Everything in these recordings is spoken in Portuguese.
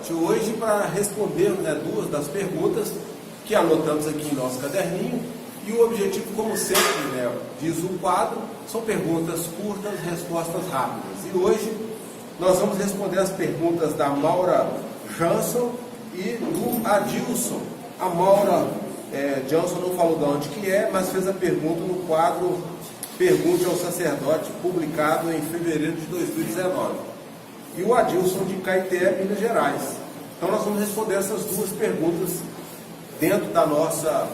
sacerdote hoje para responder, né, duas das perguntas que anotamos aqui em nosso caderninho. E o objetivo, como sempre, né, diz o quadro, são perguntas curtas, respostas rápidas. E hoje nós vamos responder as perguntas da Maura Jansson e do Adilson. A Maura Jansson não falou de onde que é, mas fez a pergunta no quadro Pergunte ao Sacerdote, publicado em fevereiro de 2019. E o Adilson de Caeté, Minas Gerais. Então nós vamos responder essas duas perguntas dentro da nossa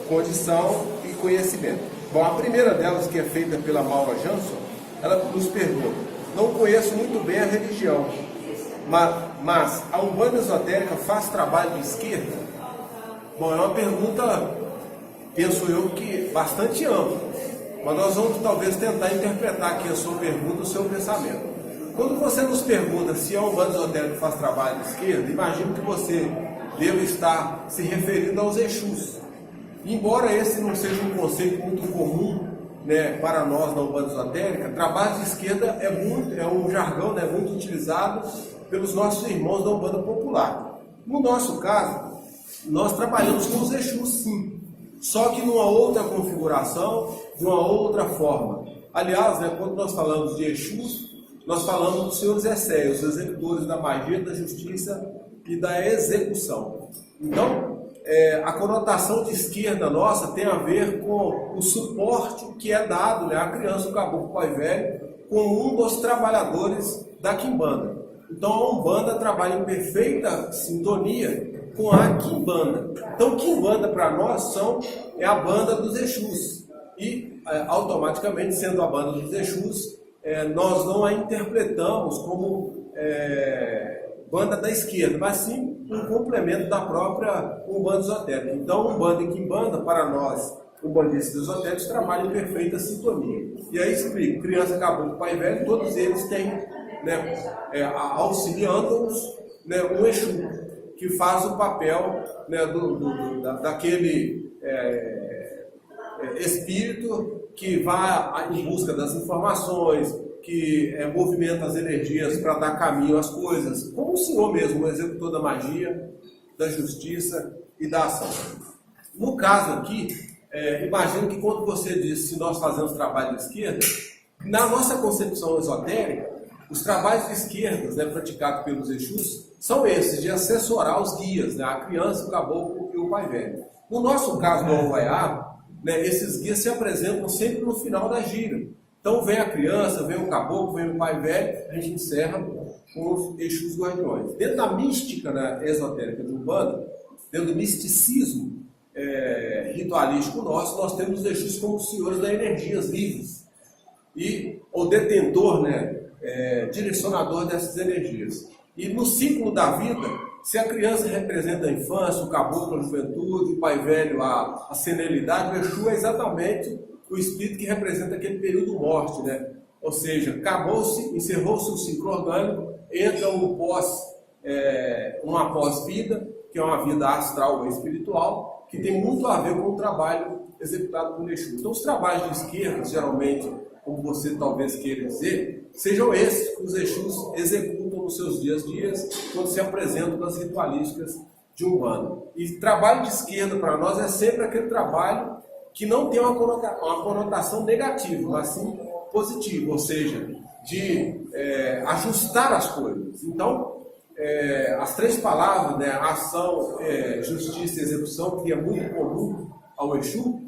condição e conhecimento. Bom, a primeira delas, que é feita pela Maura Jansson, ela nos pergunta: não conheço muito bem a religião, mas a Umbanda Esotérica faz trabalho de esquerda? Bom, é uma pergunta, penso eu, que bastante ampla, mas nós vamos talvez tentar interpretar aqui a sua pergunta, o seu pensamento. Quando você nos pergunta se a Umbanda Esotérica faz trabalho de esquerda, imagino que você deve estar se referindo aos Exus. Embora esse não seja um conceito muito comum, né, para nós na Umbanda Esotérica, trabalho de esquerda é um jargão, né, muito utilizado pelos nossos irmãos da Umbanda Popular. No nosso caso, nós trabalhamos com os Exus, sim, só que numa outra configuração, de uma outra forma. Aliás, né, quando nós falamos de Exus, nós falamos dos senhores Esseios, os executores da magia, da justiça e da execução. Então, a conotação de esquerda nossa tem a ver com o suporte que é dado, né, à criança, o caboclo pai velho, como um dos trabalhadores da Quimbanda. Então a Umbanda trabalha em perfeita sintonia com a Quimbanda. Então Quimbanda para nós é a banda dos Exus. E automaticamente, sendo a banda dos Exus, nós não a interpretamos como banda da esquerda, mas sim um complemento da própria Umbanda Esotérica. Então, Umbanda e Quimbanda, para nós, umbandistas esotéricos, trabalham em perfeita sintonia. E aí explico: criança, caboclo, pai velho, todos eles têm, né, auxiliando-nos, né, um Exu, que faz o papel, né, daquele espírito que vai em busca das informações, que movimenta as energias para dar caminho às coisas, como o Senhor mesmo, o executor da magia, da justiça e da ação. No caso aqui, imagino que quando você diz se nós fazemos trabalho de esquerda, na nossa concepção esotérica, os trabalhos de esquerda, né, praticados pelos Exus são esses, de assessorar os guias, né, a criança, o caboclo e o pai velho. No nosso caso, no Alvaiá, né, esses guias se apresentam sempre no final da gira. Então vem a criança, vem o caboclo, vem o pai velho, a gente encerra com os Exus guardiões. Dentro da mística, né, esotérica de Umbanda, dentro do misticismo ritualístico nosso, nós temos os Exus como os senhores das energias vivas e o detentor, né, direcionador dessas energias. E no ciclo da vida, se a criança representa a infância, o caboclo a juventude, o pai velho a senilidade, o Exu é exatamente o espírito que representa aquele período morte, né? Ou seja, acabou-se, encerrou-se o ciclo orgânico, entra uma pós-vida, que é uma vida astral ou espiritual, que tem muito a ver com o trabalho executado por Exu. Então, os trabalhos de esquerda, geralmente, como você talvez queira dizer, sejam esses que os Exus executam nos seus dias a dias, quando se apresentam nas ritualísticas de Umbanda. E trabalho de esquerda para nós é sempre aquele trabalho que não tem uma conotação negativa, mas sim positiva, ou seja, de ajustar as coisas. Então, as três palavras, né, ação, justiça e execução, que é muito comum ao Exu,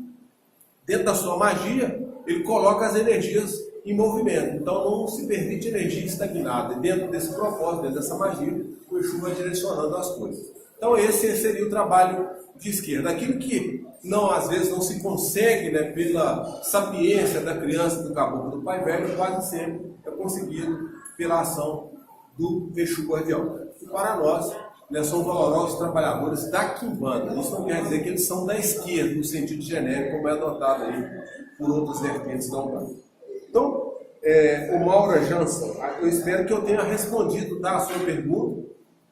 dentro da sua magia, ele coloca as energias em movimento. Então não se permite energia estagnada. E dentro desse propósito, dentro dessa magia, o Exu vai direcionando as coisas. Então esse seria o trabalho de esquerda. Aquilo que às vezes não se consegue, né, pela sapiência da criança, do caboclo, do pai velho, quase sempre é conseguido pela ação do Exu guardião. E para nós, né, são valorosos trabalhadores da Quimbanda. Isso não quer dizer que eles são da esquerda, no sentido genérico, como é adotado aí por outras vertentes da Umbanda. Então, o Maura Jansson, eu espero que eu tenha respondido, tá, a sua pergunta,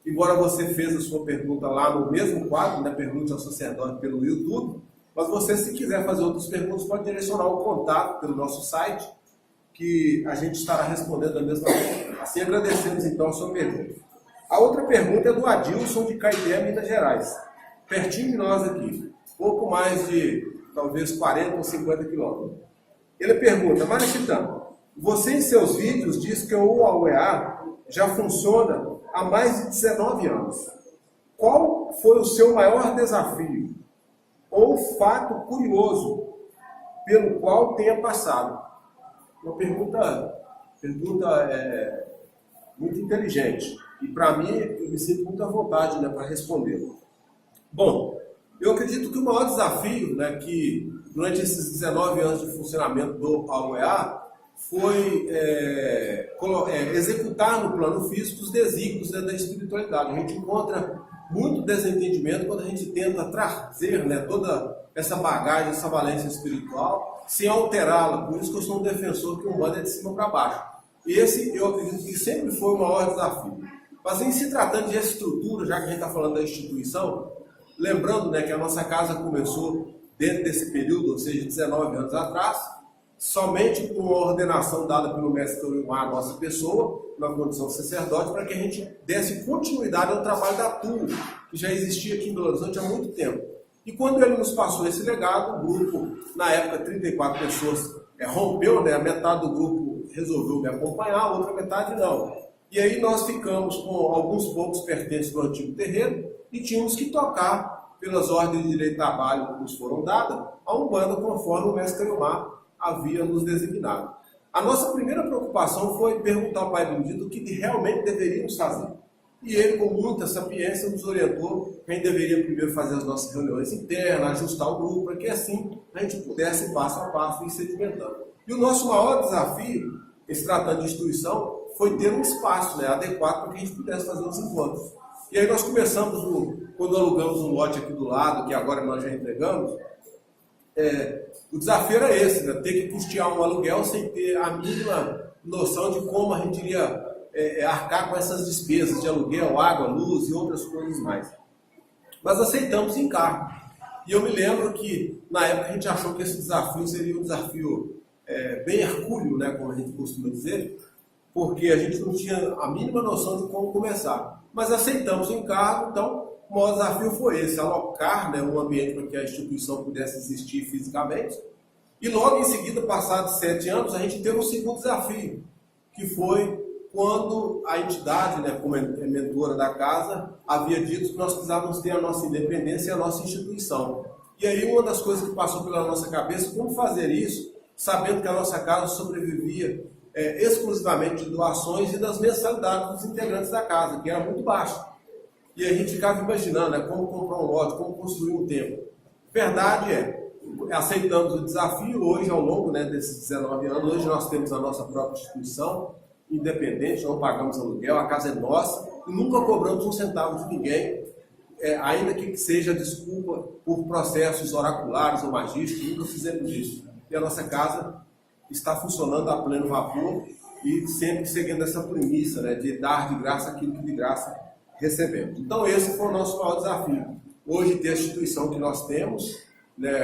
embora você fez a sua pergunta lá no mesmo quadro, né, Pergunte ao Sacerdote pelo YouTube, mas você, se quiser fazer outras perguntas, pode direcionar o contato pelo nosso site, que a gente estará respondendo da mesma forma. Assim agradecemos então a sua pergunta. A outra pergunta é do Adilson de Caeté, Minas Gerais. Pertinho de nós aqui. Pouco mais de, talvez, 40 ou 50 quilômetros. Ele pergunta: Marechitano, você em seus vídeos diz que o AUEA já funciona há mais de 19 anos. Qual foi o seu maior desafio ou fato curioso pelo qual tenha passado? Uma pergunta muito inteligente. E para mim, eu me sinto muito à vontade, né, para responder. Bom, eu acredito que o maior desafio, né, que durante esses 19 anos de funcionamento do AUEA foi executar no plano físico os desígnios, né, da espiritualidade. A gente encontra muito desentendimento quando a gente tenta trazer, né, toda essa bagagem, essa valência espiritual, sem alterá-la. Por isso que eu sou um defensor que o Umbanda é de cima para baixo. Esse, eu acredito que sempre foi o maior desafio. Mas em se tratando de estrutura, já que a gente está falando da instituição, lembrando, né, que a nossa casa começou dentro desse período, ou seja, 19 anos atrás, somente com a ordenação dada pelo mestre Torumá, a nossa pessoa, na condição de sacerdote, para que a gente desse continuidade ao trabalho da TUL, que já existia aqui em Belo Horizonte há muito tempo. E quando ele nos passou esse legado, o grupo, na época 34 pessoas, rompeu, né, a metade do grupo resolveu me acompanhar, a outra metade não. E aí nós ficamos com alguns poucos pertences do antigo terreno e tínhamos que tocar pelas ordens de direito de trabalho que nos foram dadas a Umbanda conforme o mestre Torumá havia nos designado. A nossa primeira preocupação foi perguntar ao Pai Bendito o que realmente deveríamos fazer. E ele, com muita sapiência, nos orientou que a gente deveria primeiro fazer as nossas reuniões internas, ajustar o grupo, para que assim a gente pudesse passo a passo ir sedimentando. E o nosso maior desafio, se tratando de instituição, foi ter um espaço, né, adequado para que a gente pudesse fazer os encontros. E aí nós começamos, quando alugamos um lote aqui do lado, que agora nós já entregamos, o desafio era esse, né, ter que custear um aluguel sem ter a mínima noção de como a gente iria arcar com essas despesas de aluguel, água, luz e outras coisas mais. Mas aceitamos encargo. E eu me lembro que, na época, a gente achou que esse desafio seria um desafio bem hercúleo, né, como a gente costuma dizer, porque a gente não tinha a mínima noção de como começar. Mas aceitamos o encargo, então o maior desafio foi esse, alocar, né, um ambiente para que a instituição pudesse existir fisicamente. E logo em seguida, passados 7 anos, a gente teve um segundo desafio, que foi quando a entidade, né, como mentora da casa, havia dito que nós precisávamos ter a nossa independência e a nossa instituição. E aí uma das coisas que passou pela nossa cabeça, como fazer isso, sabendo que a nossa casa sobrevivia exclusivamente de doações e das mensalidades dos integrantes da casa, que era muito baixa. E a gente ficava imaginando, né, como comprar um lote, como construir um templo. Verdade aceitamos o desafio hoje, ao longo, né, desses 19 anos, hoje nós temos a nossa própria instituição, independente, não pagamos aluguel, a casa é nossa, e nunca cobramos um centavo de ninguém, ainda que seja desculpa por processos oraculares ou magísticos, nunca fizemos isso. E a nossa casa está funcionando a pleno vapor e sempre seguindo essa premissa, né, de dar de graça aquilo que de graça recebemos. Então esse foi o nosso maior desafio. Hoje ter a instituição que nós temos, né,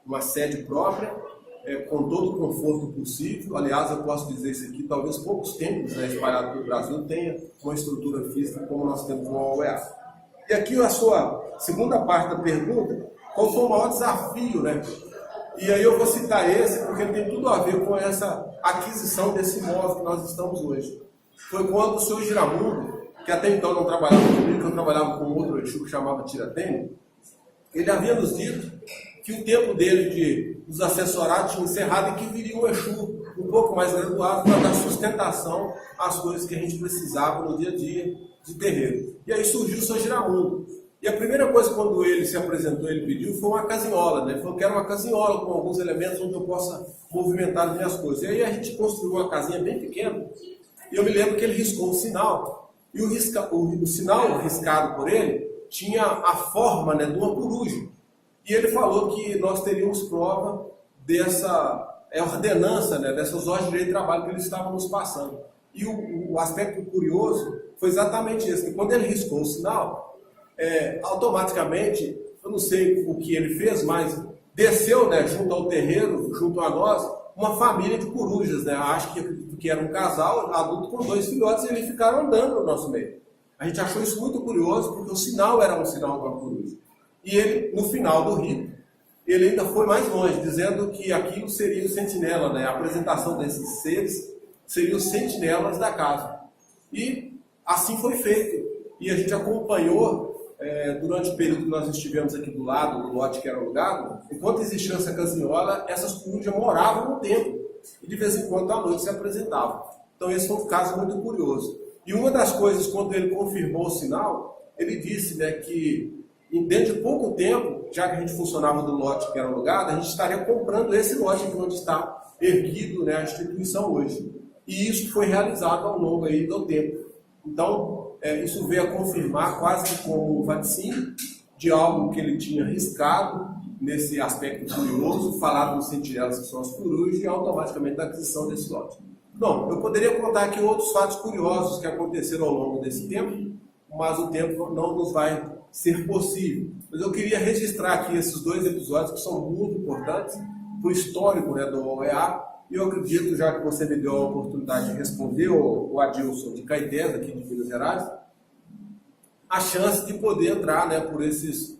uma sede própria, com todo o conforto possível. Aliás, eu posso dizer isso aqui, talvez poucos templos, né, espalhados pelo Brasil tenham uma estrutura física como nós temos no AUEA. E aqui a sua segunda parte da pergunta, qual foi o maior desafio, né? E aí eu vou citar esse, porque ele tem tudo a ver com essa aquisição desse imóvel que nós estamos hoje. Foi quando o senhor Giramundo, que até então não trabalhava comigo, que eu trabalhava com outro Exu que chamava Tiratene, ele havia nos dito que o tempo dele de nos assessorar tinha encerrado e que viria um Exu um pouco mais graduado para dar sustentação às coisas que a gente precisava no dia a dia de terreiro. E aí surgiu o senhor Giramundo. E a primeira coisa, quando ele se apresentou, ele pediu, foi uma casinhola, né? Ele falou que era uma casinhola com alguns elementos onde eu possa movimentar as minhas coisas. E aí a gente construiu uma casinha bem pequena, e eu me lembro que ele riscou um sinal, e o sinal riscado por ele tinha a forma, né, de uma coruja. E ele falou que nós teríamos prova dessa ordenança, né, dessas ordens de direito de trabalho que ele estava nos passando. E o aspecto curioso foi exatamente esse, que quando ele riscou o sinal, automaticamente, eu não sei o que ele fez, mas desceu, né, junto ao terreiro, junto a nós, uma família de corujas, né? Acho que era um casal adulto com 2 filhotes, e eles ficaram andando no nosso meio. A gente achou isso muito curioso, porque o sinal era um sinal de uma coruja. E ele, no final do rito, ele ainda foi mais longe, dizendo que aquilo seria o sentinela, né? A apresentação desses seres seria os sentinelas da casa. E assim foi feito. E a gente acompanhou, durante o período que nós estivemos aqui do lado, do lote que era alugado, enquanto existia essa casinhola, essas corujas moravam no templo. E de vez em quando, à noite, se apresentavam. Então esse foi um caso muito curioso. E uma das coisas, quando ele confirmou o sinal, ele disse, né, que dentro de pouco tempo, já que a gente funcionava do lote que era alugado, a gente estaria comprando esse lote aqui onde está erguido, né, a instituição hoje. E isso foi realizado ao longo aí do tempo. Então, isso veio a confirmar quase que como um vaticínio de algo que ele tinha riscado nesse aspecto curioso, falado nos sentinelas que são as corujas e automaticamente da aquisição desse lote. Bom, eu poderia contar aqui outros fatos curiosos que aconteceram ao longo desse tempo, mas o tempo não nos vai ser possível. Mas eu queria registrar aqui esses dois episódios que são muito importantes para o histórico, né, do OEA, e eu acredito, já que você me deu a oportunidade de responder, o Adilson de Caetés, aqui de Minas Gerais, a chance de poder entrar, né, por esses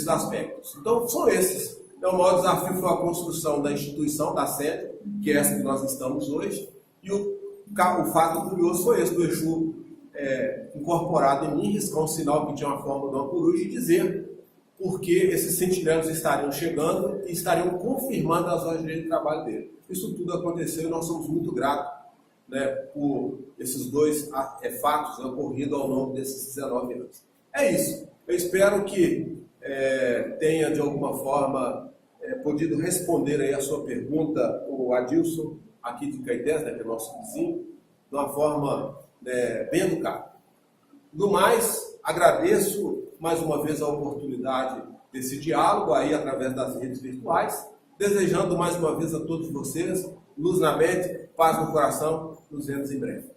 aspectos. Então, são esses. Então, o maior desafio foi a construção da instituição, da sede, que é essa que nós estamos hoje, e o fato curioso foi esse, do Exu incorporado em mim, riscar um sinal que tinha uma forma de uma coruja e dizer porque esses sentinelas estariam chegando e estariam confirmando as horas de trabalho dele. Isso tudo aconteceu e nós somos muito gratos, né, por esses dois fatos ocorridos ao longo desses 19 anos. É isso. Eu espero que tenha, de alguma forma, podido responder aí a sua pergunta, o Adilson, aqui de Caetés, né, que é nosso vizinho, de uma forma bem educada. No mais, agradeço mais uma vez a oportunidade desse diálogo aí através das redes virtuais, desejando mais uma vez a todos vocês luz na mente, paz no coração, nos vemos em breve.